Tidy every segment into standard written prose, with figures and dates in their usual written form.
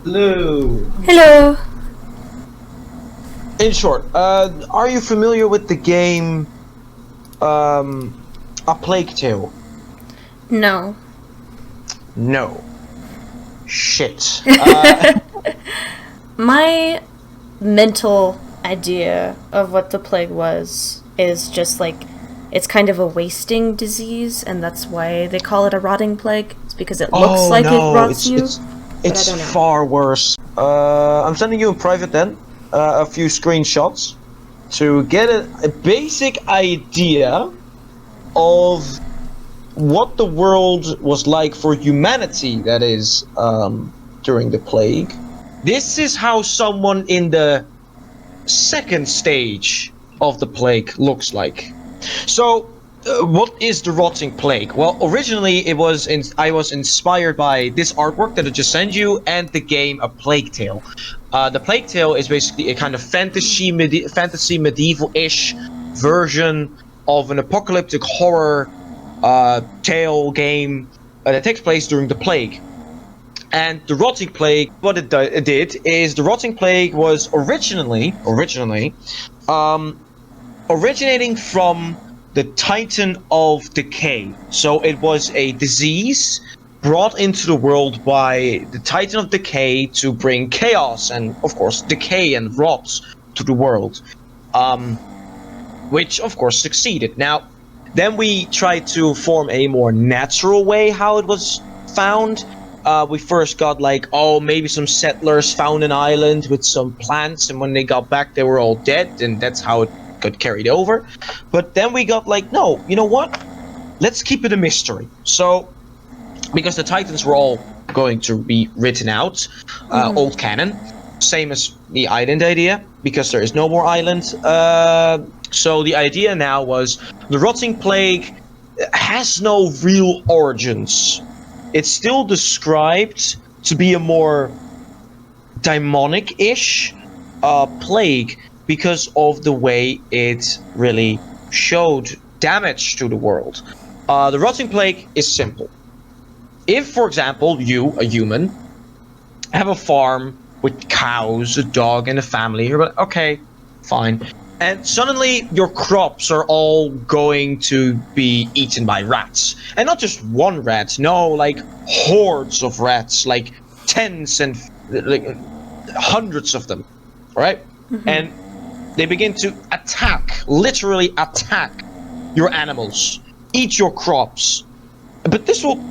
Hello. Hello. In short, are you familiar with the game, A Plague Tale? No. No. Shit. My mental idea of what the plague was is just like it's kind of a wasting disease, and that's why they call it a rotting plague. It's because it looks Oh like it no, rots you. it's I don't know. far worse. I'm sending you in private then, a few screenshots to get a basic idea of what the world was like for humanity, that is, during the plague. This is how someone in the second stage of the plague looks like. So, what is the rotting plague? Well, originally I was inspired by this artwork that I just sent you and the game A Plague Tale. The Plague Tale is basically a kind of fantasy medieval-ish version of an apocalyptic horror tale game that takes place during the plague. And the rotting plague, what it did is the rotting plague was originally originating from the Titan of Decay. So it was a disease brought into the world by the Titan of Decay to bring chaos and, of course, decay and rot to the world, which of course succeeded. Now, then we tried to form a more natural way how it was found. We first got like, oh, maybe some settlers found an island with some plants, and when they got back, they were all dead, and that's how it got carried over. But then we got like, no, you know what? Let's keep it a mystery. So, because the Titans were all going to be written out, old canon, same as the island idea, because there is no more island. So the idea now was the rotting plague has no real origins. It's still described to be a more demonic-ish plague because of the way it really showed damage to the world. The rotting plague is simple. If, for example, you, a human, have a farm with cows, a dog, and a family, you're like, okay, fine. And suddenly your crops are all going to be eaten by rats. And not just one rat, no, like hordes of rats, like tens and like hundreds of them, right? And they begin to attack, literally attack your animals, eat your crops. But this will,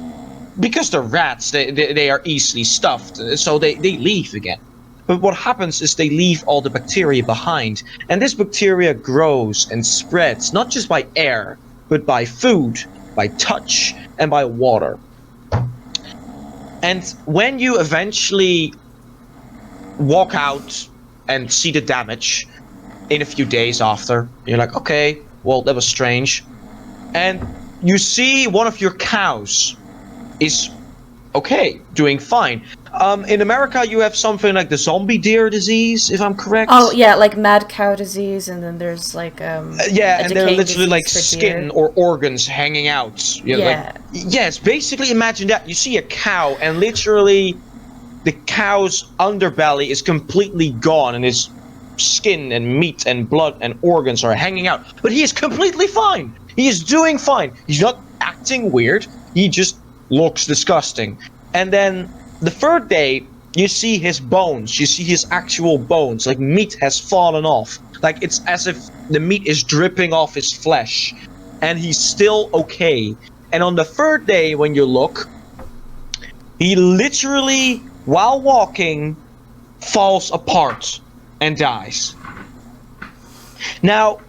because they're rats, they are easily stuffed, so they leave again. But what happens is they leave all the bacteria behind, and this bacteria grows and spreads, not just by air, but by food, by touch, and by water. And when you eventually walk out and see the damage in a few days after, you're like, okay, well, that was strange. And you see one of your cows is okay, doing fine. In America, you have something like the zombie deer disease, if I'm correct. Oh yeah, like mad cow disease, and then there's like yeah, and they're literally like skin or organs hanging out. Yeah. Like, yes, basically imagine that. You see a cow, and literally the cow's underbelly is completely gone, and his skin and meat and blood and organs are hanging out. But he is completely fine. He is doing fine. He's not acting weird. He just looks disgusting. And then the third day, you see his bones. You see his actual bones. Like meat has fallen off. Like it's as if the meat is dripping off his flesh. And he's still okay. And on the third day, when you look, he literally, while walking, falls apart and dies. Now,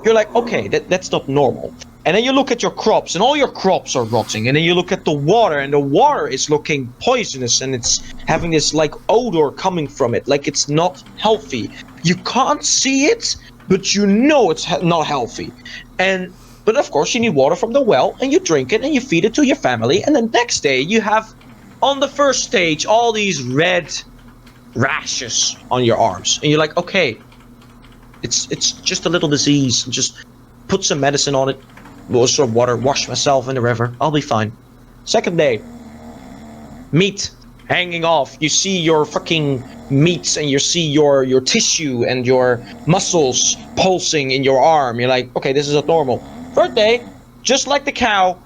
you're like, okay, that's not normal. And then you look at your crops, and all your crops are rotting. And then you look at the water, and the water is looking poisonous, and it's having this like odor coming from it, like it's not healthy. You can't see it, but you know it's not healthy. But of course, you need water from the well, and you drink it, and you feed it to your family. And then next day, you have, on the first stage, all these red rashes on your arms, and you're like, okay, it's just a little disease. Just put some medicine on it. Some water, wash myself in the river, I'll be fine. Second day, meat hanging off. You see your fucking meats, and you see your tissue and your muscles pulsing in your arm. You're like, okay, this is abnormal. Third day, just like the cow,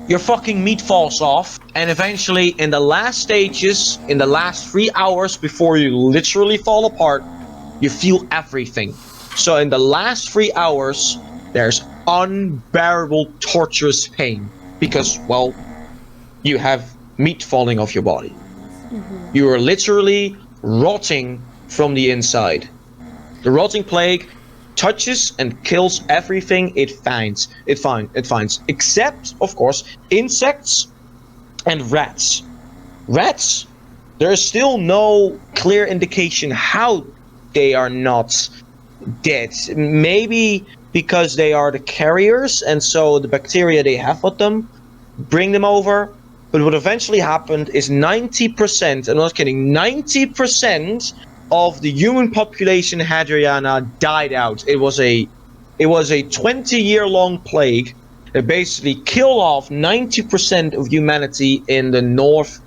your fucking meat falls off, and eventually in the last stages, in the last 3 hours before you literally fall apart, you feel everything. So in the last 3 hours, there's unbearable torturous pain because, well, you have meat falling off your body. You are literally rotting from the inside. The rotting plague touches and kills everything it finds, except, of course, insects and rats. Rats, there is still no clear indication how they are not dead. Maybe because they are the carriers, and so the bacteria they have with them bring them over. But what eventually happened is 90%, I'm not kidding, 90% of the human population in Hadriana died out. It was a 20-year-long plague that basically killed off 90% of humanity in the north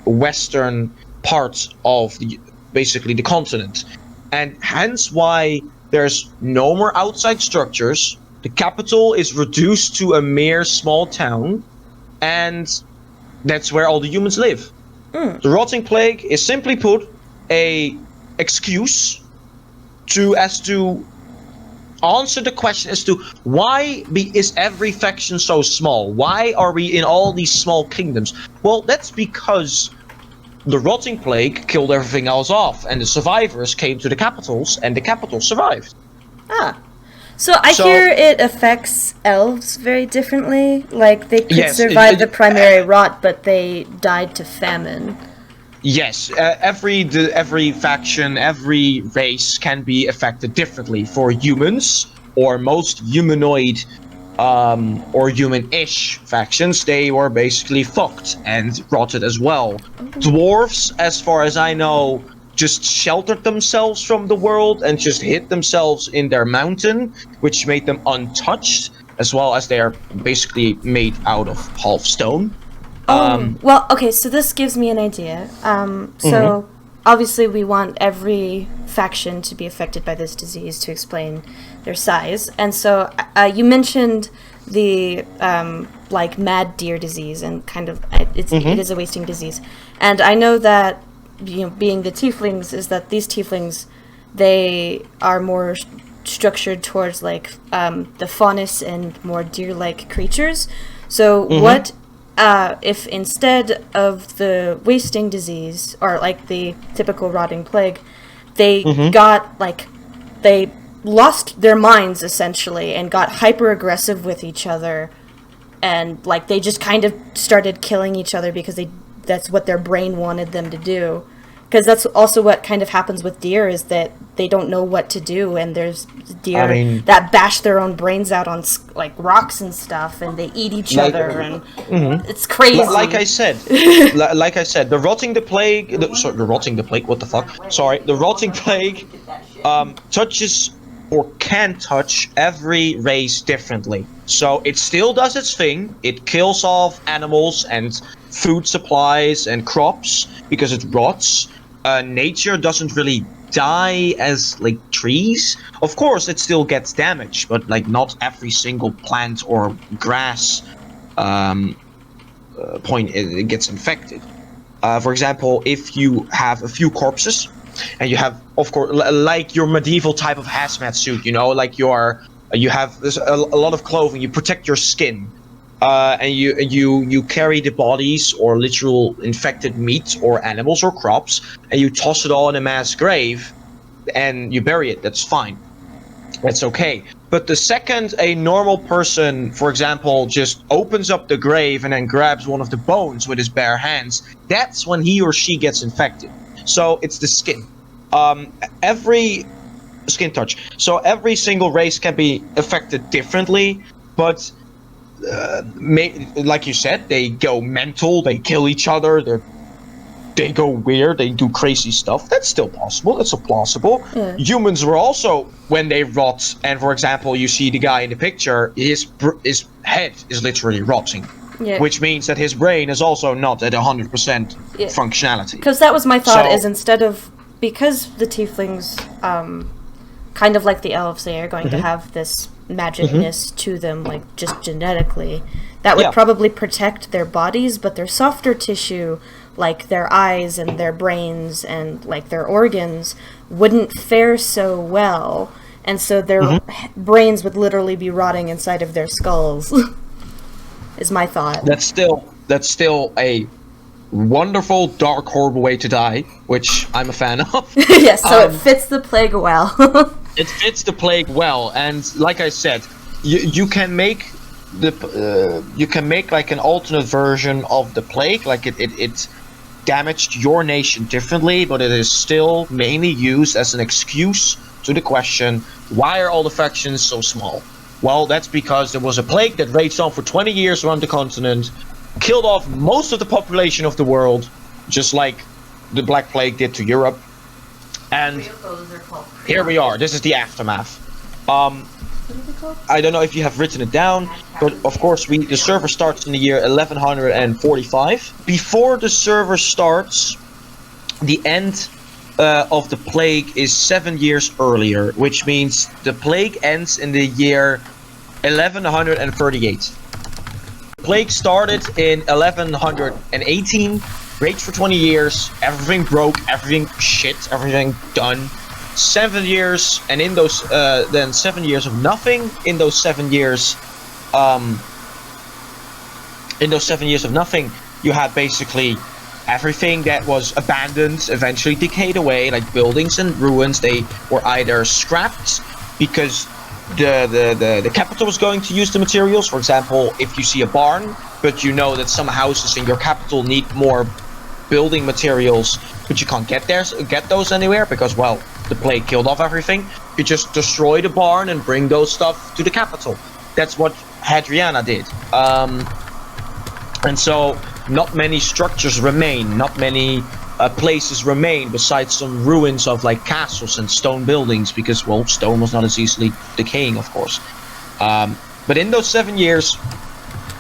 western parts of basically the continent. And hence why there's no more outside structures. The capital is reduced to a mere small town, and that's where all the humans live. The rotting plague is, simply put, a excuse to answer the question as to why is every faction so small? Why are we in all these small kingdoms? Well, that's because the rotting plague killed everything else off, and the survivors came to the capitals, and the capitals survived. So I hear it affects elves very differently. Like, they could survive the primary rot, but they died to famine. Yes, every faction, every race can be affected differently. For humans, or most humanoid or human-ish factions, they were basically fucked and rotted as well. Dwarves, as far as I know, just sheltered themselves from the world and just hid themselves in their mountain, which made them untouched, as well as they are basically made out of half stone. Well, okay, so this gives me an idea. So obviously we want every faction to be affected by this disease to explain their size. And so you mentioned the like mad deer disease, and kind of it is a wasting disease. And I know that, you know, being the tieflings, is that these tieflings, they are more structured towards like the faunus and more deer-like creatures. So what if instead of the wasting disease, or like the typical rotting plague, they got like, they lost their minds essentially and got hyper aggressive with each other, and like they just kind of started killing each other because that's what their brain wanted them to do. Because that's also what kind of happens with deer, is that they don't know what to do, and there's deer that bash their own brains out on like rocks and stuff, and they eat each other, and it's crazy. Like I said, the rotting plague. The rotting plague touches or can touch every race differently. So it still does its thing. It kills off animals and food supplies and crops because it rots. Nature doesn't really die as like trees. Of course, it still gets damaged, but like not every single plant or grass it gets infected. For example, if you have a few corpses, and you have, of course, like your medieval type of hazmat suit, you know, like you have a lot of clothing, you protect your skin. And you carry the bodies or literal infected meat or animals or crops, and you toss it all in a mass grave, and you bury it. That's fine. That's okay. But the second a normal person, for example, just opens up the grave and then grabs one of the bones with his bare hands, that's when he or she gets infected. So it's the skin. Every skin touch. So every single race can be affected differently, but like you said, they go mental, they kill each other, they go weird, they do crazy stuff. That's still possible, that's still plausible. Humans were also, when they rot, and for example, you see the guy in the picture, his head is literally rotting. Yeah. which means that his brain is also not at 100% Yeah. functionality. Because that was my thought, So- is instead of... Because the tieflings, kind of like the elves, they are going to have this magicness to them, like, just genetically. That would Yeah. probably protect their bodies, but their softer tissue, like their eyes and their brains and, like, their organs, wouldn't fare so well. And so their brains would literally be rotting inside of their skulls, is my thought. That's still a wonderful, dark, horrible way to die, which I'm a fan of. Yes, so it fits the plague well. It fits the plague well, and like I said, you can make like an alternate version of the plague, like it damaged your nation differently, but it is still mainly used as an excuse to the question, why are all the factions so small? Well, that's because there was a plague that raged on for 20 years around the continent, killed off most of the population of the world, just like the Black Plague did to Europe. And here we are. This is the aftermath. I don't know if you have written it down, but of course the server starts in the year 1145. Before the server starts, the end of the plague is 7 years earlier, which means the plague ends in the year 1138. The plague started in 1118, raged for 20 years, everything broke, everything shit, everything done. 7 years, and in those then 7 years of nothing. In those 7 years, you had basically everything that was abandoned eventually decayed away, like buildings and ruins. They were either scrapped because the capital was going to use the materials. For example, if you see a barn, but you know that some houses in your capital need more building materials, but you can't get those anywhere because, well, the plague killed off everything. You just destroy the barn and bring those stuff to the capital. That's what Hadriana did. And so not many structures remain, not many places remain besides some ruins of like castles and stone buildings, because, well, stone was not as easily decaying, of course. But in those 7 years,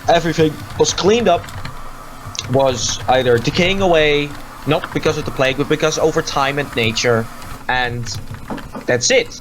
everything was cleaned up, was either decaying away, not because of the plague, but because over time and nature, and that's it.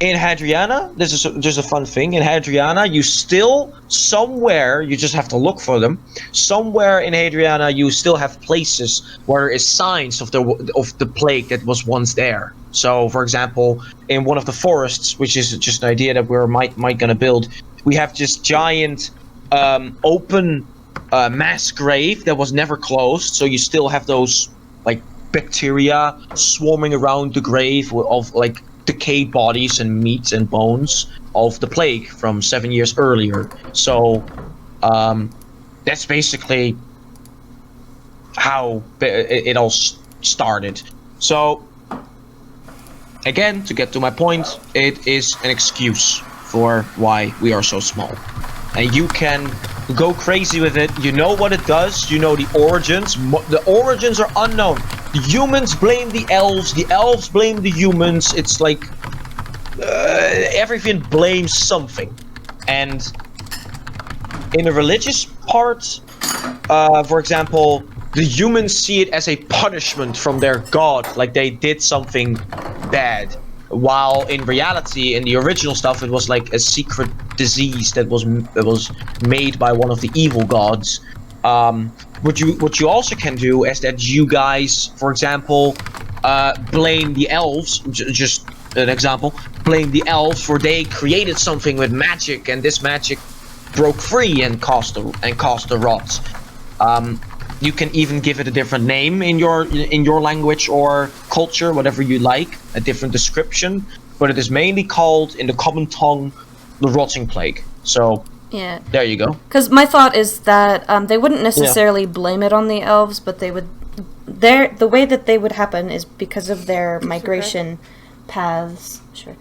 In Hadriana, this is just a fun thing, in Hadriana, you still, somewhere, you just have to look for them, somewhere in Hadriana, you still have places where there is signs of the plague that was once there. So, for example, in one of the forests, which is just an idea that we're might gonna build, we have this giant, open, mass grave that was never closed, so you still have those, like, bacteria swarming around the grave of, like, decayed bodies and meat and bones of the plague from 7 years earlier. So that's basically how it all started. So again, to get to my point, it is an excuse for why we are so small, and you can go crazy with it. You know what it does, you know the origins. The origins are unknown. The humans blame the elves blame the humans. It's like everything blames something. And in the religious part, for example, the humans see it as a punishment from their god, like they did something bad, while in reality, in the original stuff, it was like a secret disease that was made by one of the evil gods. What you also can do is that you guys, for example, blame the elves. Just an example, blame the elves for they created something with magic, and this magic broke free and caused the rot. You can even give it a different name in your language or culture, whatever you like, a different description. But it is mainly called, in the common tongue, the rotting plague. So Yeah. there you go. Because my thought is that they wouldn't necessarily blame it on the elves, but they would. The way that they would happen is because of their migration paths. Sure.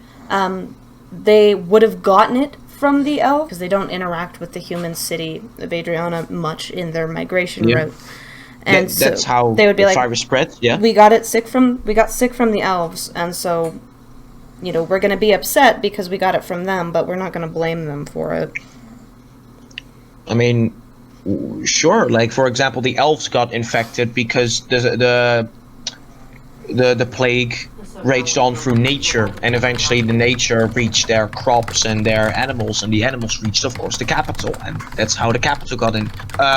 They would have gotten it from the elves because they don't interact with the human city of Adriana much in their migration route. And that's so how they would be the like, virus spread. Yeah. we got sick from the elves, and so, you know, we're going to be upset because we got it from them, but we're not going to blame them for it. I mean, Sure. Like for example, the elves got infected because the plague raged on through nature, and eventually the nature reached their crops and their animals, and the animals reached, of course, the capital, and that's how the capital got in,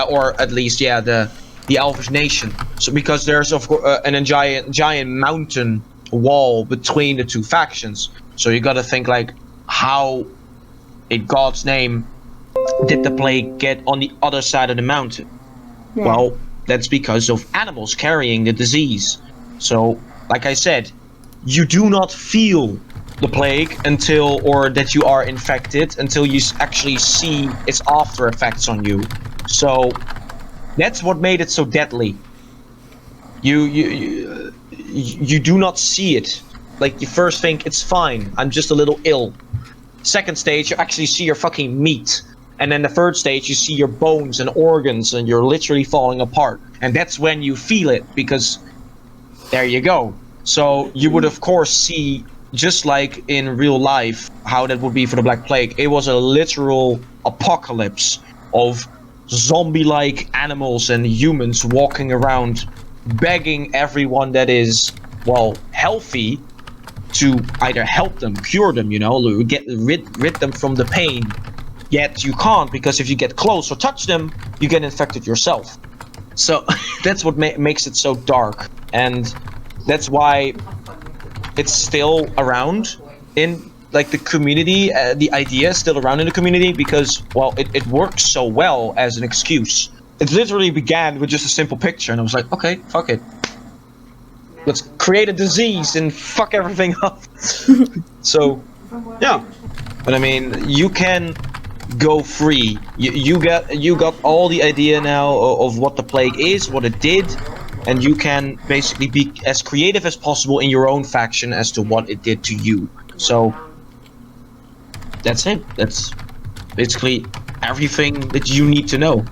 or at least, yeah, the elvish nation. So because there's of course a giant mountain wall between the two factions, so you got to think like, how in God's name did the plague get on the other side of the mountain? Yeah. Well, that's because of animals carrying the disease. So, like I said, you do not feel the plague or that you are infected until you actually see its after effects on you. So, that's what made it so deadly. You do not see it. Like, you first think, it's fine, I'm just a little ill. Second stage, you actually see your fucking meat. And then the third stage, you see your bones and organs, and you're literally falling apart. And that's when you feel it, because there you go. So you would of course see, just like in real life, how that would be for the Black Plague. It was a literal apocalypse of zombie-like animals and humans walking around, begging everyone that is, well, healthy to either help them, cure them, you know, rid them from the pain. Yet you can't, because if you get close or touch them, you get infected yourself. So that's what makes it so dark, and that's why it's still around in like the community. The idea is still around in the community because, well, it works so well as an excuse. It literally began with just a simple picture, and I was like, okay, fuck it. Let's create a disease and fuck everything up. So, yeah. But I mean, you can go free. You got all the idea now of what the plague is, what it did, and you can basically be as creative as possible in your own faction as to what it did to you. So that's it. That's basically everything that you need to know.